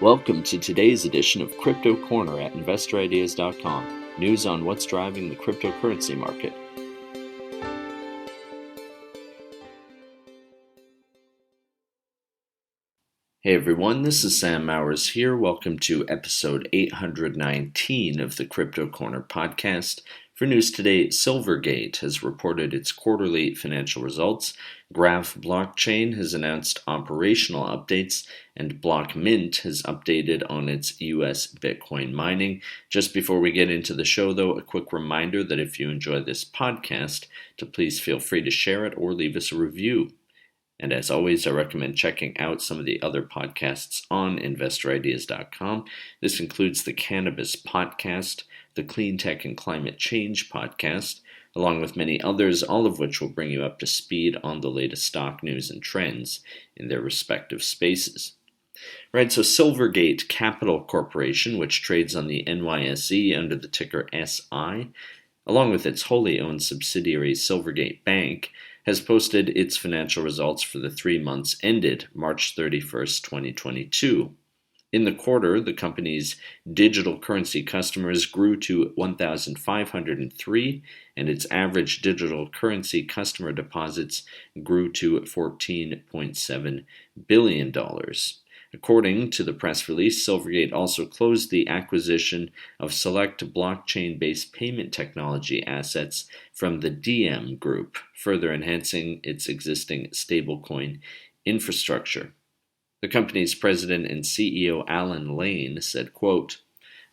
Welcome to today's edition of Crypto Corner at InvestorIdeas.com. News on what's driving the cryptocurrency market. Hey everyone, this is Sam Mowers here. Welcome to episode 819 of the Crypto Corner podcast. For news today, Silvergate has reported its quarterly financial results, Graph Blockchain has announced operational updates, and BlockMint has updated on its US Bitcoin mining. Just before we get into the show, though, a quick reminder that if you enjoy this podcast, to please feel free to share it or leave us a review. And as always, I recommend checking out some of the other podcasts on InvestorIdeas.com. This includes the Cannabis Podcast, the Clean Tech and Climate Change Podcast, along with many others, all of which will bring you up to speed on the latest stock news and trends in their respective spaces. Right, so Silvergate Capital Corporation, which trades on the NYSE under the ticker SI, along with its wholly owned subsidiary Silvergate Bank, has posted its financial results for the 3 months ended March 31st, 2022. In the quarter, the company's digital currency customers grew to 1,503, and its average digital currency customer deposits grew to $14.7 billion. According to the press release, Silvergate also closed the acquisition of select blockchain-based payment technology assets from the DM Group, further enhancing its existing stablecoin infrastructure. The company's president and CEO Alan Lane said, quote,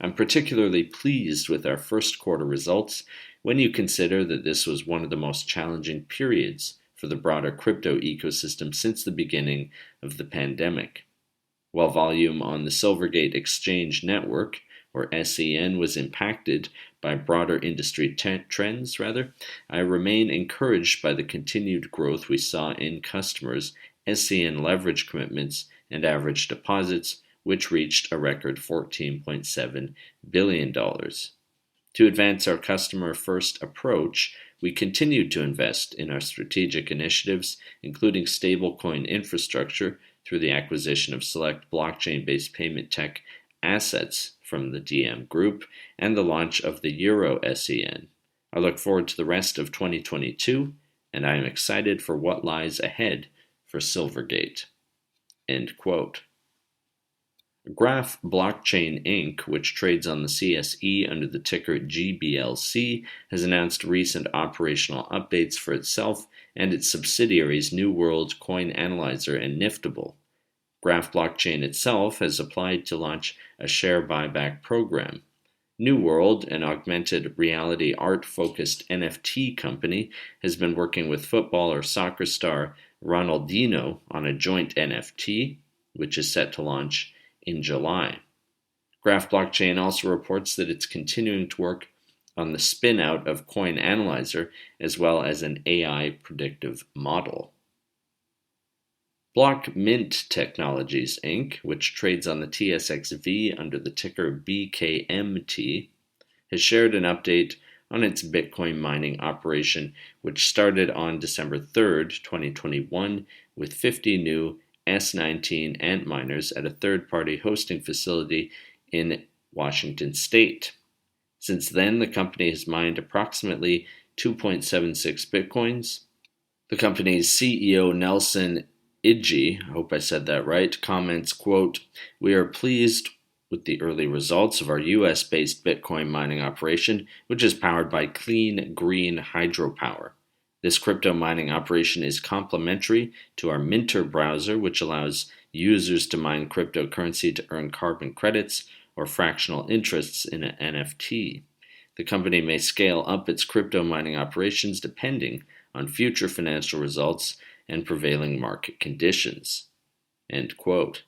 "I'm particularly pleased with our first quarter results when you consider that this was one of the most challenging periods for the broader crypto ecosystem since the beginning of the pandemic. While volume on the Silvergate Exchange Network, or SEN, was impacted by broader industry trends, I remain encouraged by the continued growth we saw in customers' SEN leverage commitments and average deposits, which reached a record $14.7 billion. To advance our customer-first approach, we continued to invest in our strategic initiatives, including stablecoin infrastructure, through the acquisition of select blockchain-based payment tech assets from the DM Group and the launch of the Euro SEN. I look forward to the rest of 2022, and I am excited for what lies ahead for Silvergate." End quote. Graph Blockchain Inc., which trades on the CSE under the ticker GBLC, has announced recent operational updates for itself and its subsidiaries New World, Coin Analyzer, and Niftable. Graph Blockchain itself has applied to launch a share buyback program. New World, an augmented reality art-focused NFT company, has been working with football or soccer star Ronaldinho on a joint NFT, which is set to launch in July. Graph Blockchain also reports that it's continuing to work on the spin-out of Coin Analyzer as well as an AI predictive model. BlockMint Technologies, Inc., which trades on the TSXV under the ticker BKMT, has shared an update on its Bitcoin mining operation, which started on December 3rd, 2021, with 50 new S19 Antminers at a third-party hosting facility in Washington State. Since then, the company has mined approximately 2.76 Bitcoins. The company's CEO, Nelson Idji, I hope I said that right, comments, quote, "We are pleased with the early results of our US-based Bitcoin mining operation, which is powered by clean, green hydropower. This crypto mining operation is complementary to our Minter browser, which allows users to mine cryptocurrency to earn carbon credits or fractional interests in an NFT. The company may scale up its crypto mining operations depending on future financial results and prevailing market conditions." End quote.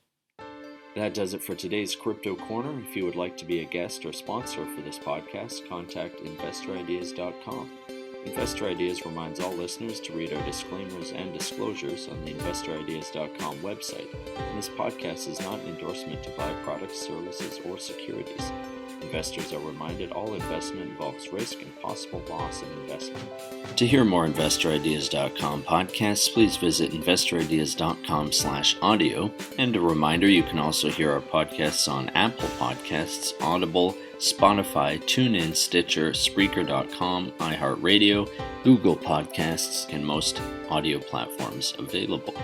That does it for today's Crypto Corner. If you would like to be a guest or sponsor for this podcast, contact InvestorIdeas.com. Investor Ideas reminds all listeners to read our disclaimers and disclosures on the InvestorIdeas.com website. And this podcast is not an endorsement to buy products, services, or securities. Investors are reminded all investment involves risk and possible loss of investment. To hear more InvestorIdeas.com podcasts, please visit InvestorIdeas.com/audio. And a reminder, you can also hear our podcasts on Apple Podcasts, Audible, Spotify, TuneIn, Stitcher, Spreaker.com, iHeartRadio, Google Podcasts, and most audio platforms available.